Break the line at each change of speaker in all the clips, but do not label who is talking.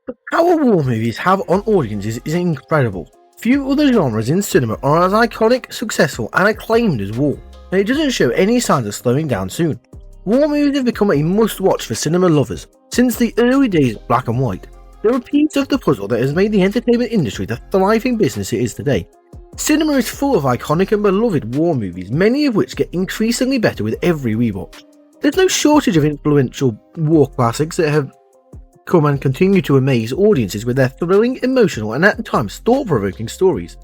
The power war movies have on audiences is incredible. Few other genres in cinema are as iconic, successful and acclaimed as war, and it doesn't show any signs of slowing down soon. War movies have become a must-watch for cinema lovers since the early days of black and white. They're a piece of the puzzle that has made the entertainment industry the thriving business it is today. Cinema is full of iconic and beloved war movies, many of which get increasingly better with every rewatch. There's no shortage of influential war classics that have come and continue to amaze audiences with their thrilling, emotional and at times thought-provoking stories.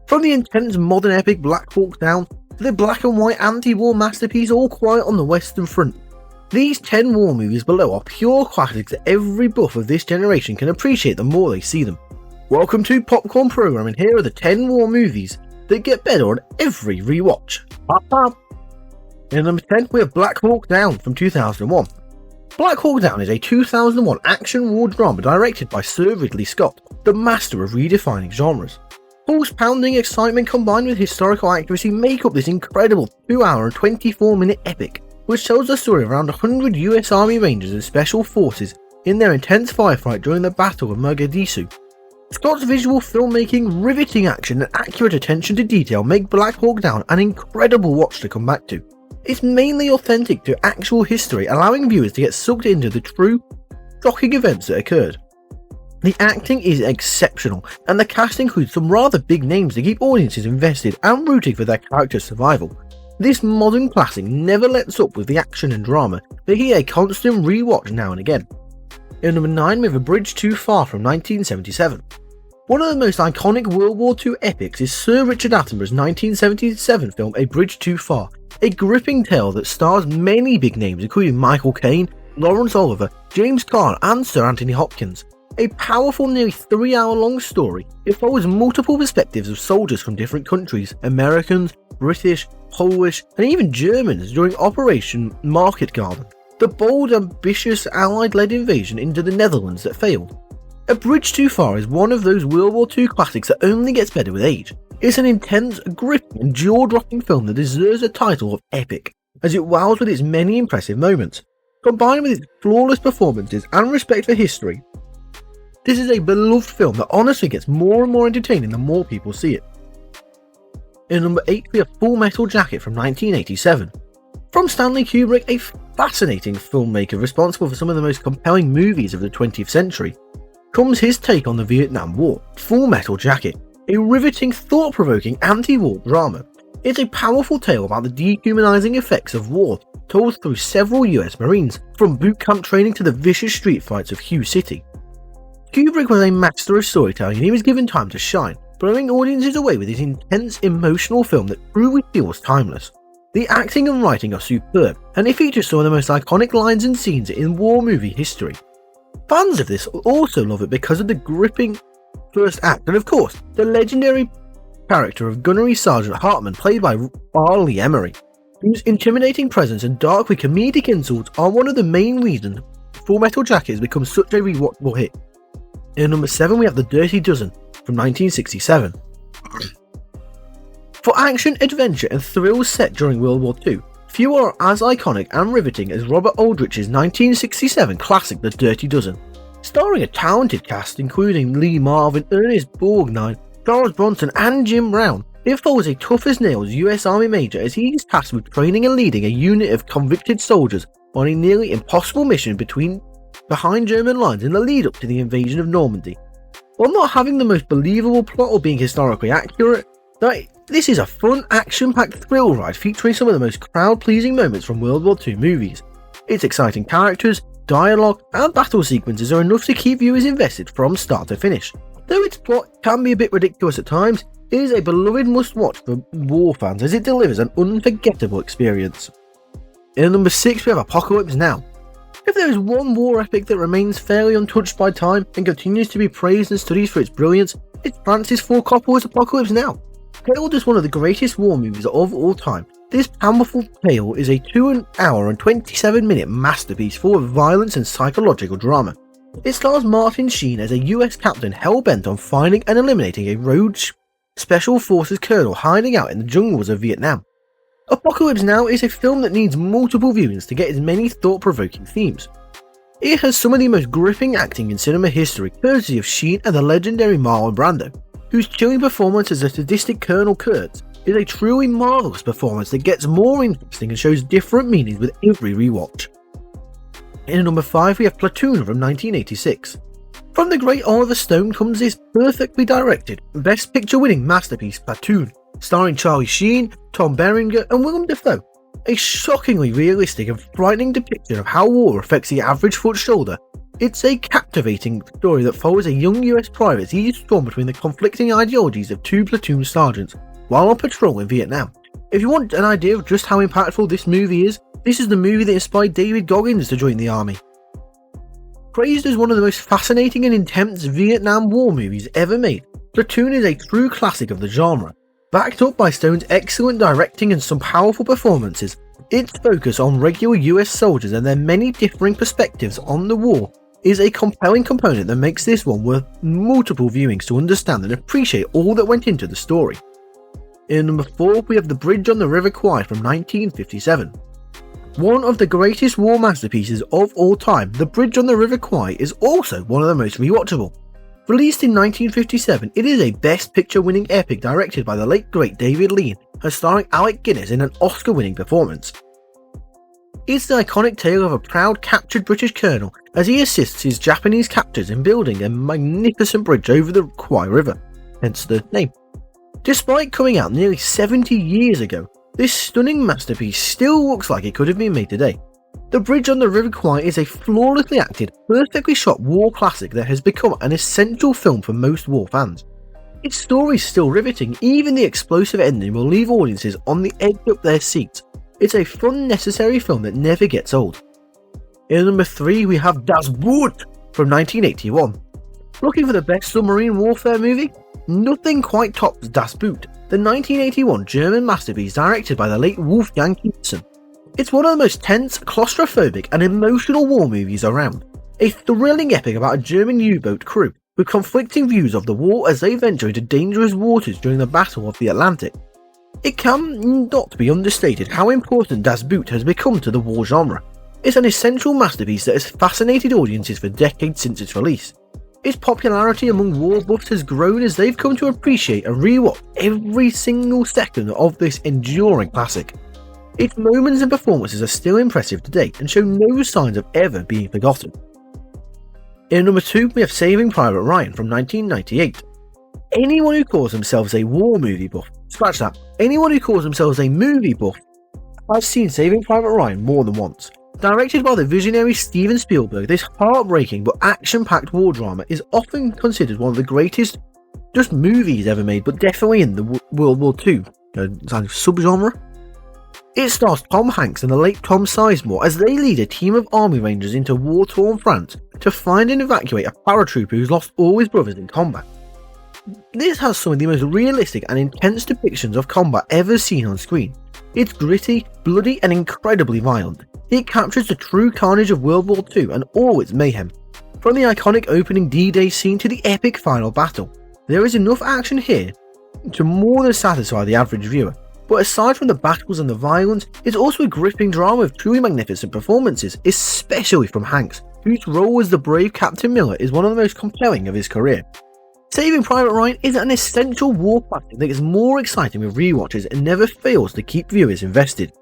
From the intense modern epic Black Hawk Down to the black and white anti-war masterpiece All Quiet on the Western Front, these 10 war movies below are pure classics that every buff of this generation can appreciate the more they see them. Welcome to Popcorn Program, and here are the 10 war movies that get better on every rewatch. In number 10 we have Black Hawk Down from 2001. Black Hawk Down is a 2001 action war drama directed by Sir Ridley Scott, the master of redefining genres. Pulse-pounding excitement combined with historical accuracy make up this incredible 2-hour and 24-minute epic, which tells the story of around 100 US Army Rangers and Special Forces in their intense firefight during the Battle of Mogadishu. Scott's visual filmmaking, riveting action and accurate attention to detail make Black Hawk Down an incredible watch to come back to. It's mainly authentic to actual history, allowing viewers to get sucked into the true, shocking events that occurred. The acting is exceptional, and the cast includes some rather big names to keep audiences invested and rooting for their characters' survival. This modern classic never lets up with the action and drama, making it a constant rewatch now and again. In number 9 we have A Bridge Too Far from 1977. One of the most iconic World War II epics is Sir Richard Attenborough's 1977 film A Bridge Too Far, a gripping tale that stars many big names including Michael Caine, Laurence Olivier, James Caan and Sir Anthony Hopkins. A powerful nearly 3-hour long story, it follows multiple perspectives of soldiers from different countries, Americans, British, Polish and even Germans during Operation Market Garden, the bold, ambitious Allied-led invasion into the Netherlands that failed. A Bridge Too Far is one of those World War II classics that only gets better with age. It's an intense, gripping and jaw-dropping film that deserves the title of epic, as it wows with its many impressive moments. Combined with its flawless performances and respect for history, this is a beloved film that honestly gets more and more entertaining the more people see it. In number 8 we have Full Metal Jacket from 1987. From Stanley Kubrick, a fascinating filmmaker responsible for some of the most compelling movies of the 20th century, comes his take on the Vietnam War, Full Metal Jacket, a riveting, thought-provoking anti-war drama. It's a powerful tale about the dehumanizing effects of war, told through several US Marines, from boot camp training to the vicious street fights of Hue City. Kubrick was a master of storytelling and he was given time to shine, blowing audiences away with his intense, emotional film that truly feels timeless. The acting and writing are superb, and it features some of the most iconic lines and scenes in war movie history. Fans of this also love it because of the gripping first act, and of course, the legendary character of Gunnery Sergeant Hartman, played by R. Lee Emery, whose intimidating presence and darkly comedic insults are one of the main reasons Full Metal Jacket has become such a rewatchable hit. In number 7 we have The Dirty Dozen from 1967. For action, adventure and thrills set during World War II, few are as iconic and riveting as Robert Aldrich's 1967 classic The Dirty Dozen. Starring a talented cast including Lee Marvin, Ernest Borgnine, Charles Bronson and Jim Brown, it follows a tough-as-nails US Army major as he is tasked with training and leading a unit of convicted soldiers on a nearly impossible mission behind German lines in the lead-up to the invasion of Normandy. While not having the most believable plot or being historically accurate, this is a fun, action-packed thrill ride featuring some of the most crowd-pleasing moments from World War II movies. Its exciting characters, dialogue, and battle sequences are enough to keep viewers invested from start to finish. Though its plot can be a bit ridiculous at times, it is a beloved must-watch for war fans as it delivers an unforgettable experience. In number 6 we have Apocalypse Now. If there is one war epic that remains fairly untouched by time and continues to be praised and studied for its brilliance, it's Francis Ford Coppola's Apocalypse Now. Hailed as one of the greatest war movies of all time, this powerful tale is a 2-hour and 27-minute masterpiece full of violence and psychological drama. It stars Martin Sheen as a US captain hell-bent on finding and eliminating a rogue Special Forces colonel hiding out in the jungles of Vietnam. Apocalypse Now is a film that needs multiple viewings to get as many thought-provoking themes. It has some of the most gripping acting in cinema history, courtesy of Sheen and the legendary Marlon Brando, whose chilling performance as a sadistic Colonel Kurtz is a truly marvellous performance that gets more interesting and shows different meanings with every rewatch. In at number 5 we have Platoon from 1986. From the great Oliver Stone comes this perfectly directed, Best Picture winning masterpiece Platoon, starring Charlie Sheen, Tom Berenger and Willem Dafoe. A shockingly realistic and frightening depiction of how war affects the average foot soldier. It's a captivating story that follows a young US private's each storm between the conflicting ideologies of two platoon sergeants while on patrol in Vietnam. If you want an idea of just how impactful this movie is, this is the movie that inspired David Goggins to join the army. Praised as one of the most fascinating and intense Vietnam War movies ever made, Platoon is a true classic of the genre. Backed up by Stone's excellent directing and some powerful performances, its focus on regular US soldiers and their many differing perspectives on the war is a compelling component that makes this one worth multiple viewings to understand and appreciate all that went into the story. In number 4 we have The Bridge on the River Kwai from 1957. One of the greatest war masterpieces of all time, The Bridge on the River Kwai is also one of the most rewatchable. Released in 1957, it is a Best Picture winning epic directed by the late great David Lean and starring Alec Guinness in an Oscar winning performance. It's the iconic tale of a proud captured British colonel as he assists his Japanese captors in building a magnificent bridge over the Kwai River, hence the name. Despite coming out nearly 70 years ago, this stunning masterpiece still looks like it could have been made today. The Bridge on the River Kwai is a flawlessly acted, perfectly shot war classic that has become an essential film for most war fans. Its story is still riveting, even the explosive ending will leave audiences on the edge of their seats. It's a fun, necessary film that never gets old. In number 3 we have Das Boot from 1981. Looking for the best submarine warfare movie? Nothing quite tops Das Boot, the 1981 German masterpiece directed by the late Wolfgang Petersen. It's one of the most tense, claustrophobic and emotional war movies around. A thrilling epic about a German U-boat crew with conflicting views of the war as they venture into dangerous waters during the Battle of the Atlantic. It can not be understated how important Das Boot has become to the war genre. It's an essential masterpiece that has fascinated audiences for decades since its release. Its popularity among war buffs has grown as they've come to appreciate and rewatch every single second of this enduring classic. Its moments and performances are still impressive today and show no signs of ever being forgotten. In number 2 we have Saving Private Ryan from 1998. Anyone who calls themselves a war movie buff, scratch that, anyone who calls themselves a movie buff has seen Saving Private Ryan more than once. Directed by the visionary Steven Spielberg, this heartbreaking but action-packed war drama is often considered one of the greatest just movies ever made, but definitely in the World War II subgenre. It stars Tom Hanks and the late Tom Sizemore as they lead a team of army rangers into war-torn France to find and evacuate a paratrooper who's lost all his brothers in combat. This has some of the most realistic and intense depictions of combat ever seen on screen. It's gritty, bloody and incredibly violent. It captures the true carnage of World War II and all its mayhem. From the iconic opening D-Day scene to the epic final battle, there is enough action here to more than satisfy the average viewer. But aside from the battles and the violence, it's also a gripping drama of truly magnificent performances, especially from Hanks, whose role as the brave Captain Miller is one of the most compelling of his career. Saving Private Ryan is an essential war classic that gets more exciting with rewatches and never fails to keep viewers invested.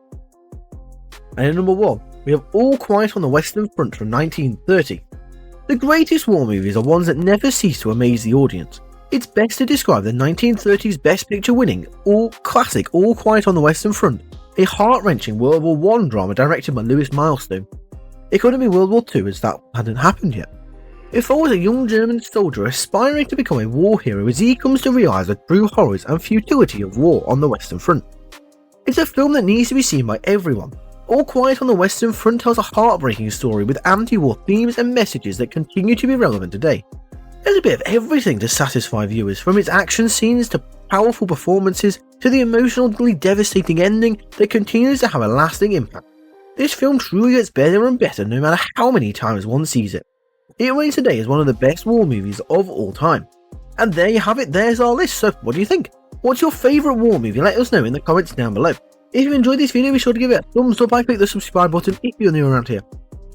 And at number 1, we have All Quiet on the Western Front from 1930. The greatest war movies are ones that never cease to amaze the audience. It's best to describe the 1930s Best Picture winning classic All Quiet on the Western Front, a heart-wrenching World War I drama directed by Louis Milestone. It couldn't be World War II as that hadn't happened yet. It follows a young German soldier aspiring to become a war hero as he comes to realise the true horrors and futility of war on the Western Front. It's a film that needs to be seen by everyone. All Quiet on the Western Front tells a heartbreaking story with anti-war themes and messages that continue to be relevant today. There's a bit of everything to satisfy viewers, from its action scenes to powerful performances to the emotionally devastating ending that continues to have a lasting impact. This film truly gets better and better no matter how many times one sees it. It remains today as one of the best war movies of all time. And there you have it, there's our list, so what do you think? What's your favourite war movie? Let us know in the comments down below. If you enjoyed this video, be sure to give it a thumbs up and click the subscribe button if you're new around here.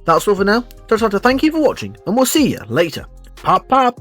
That's all for now, so I'd like to thank you for watching, and we'll see you later. Pop pop!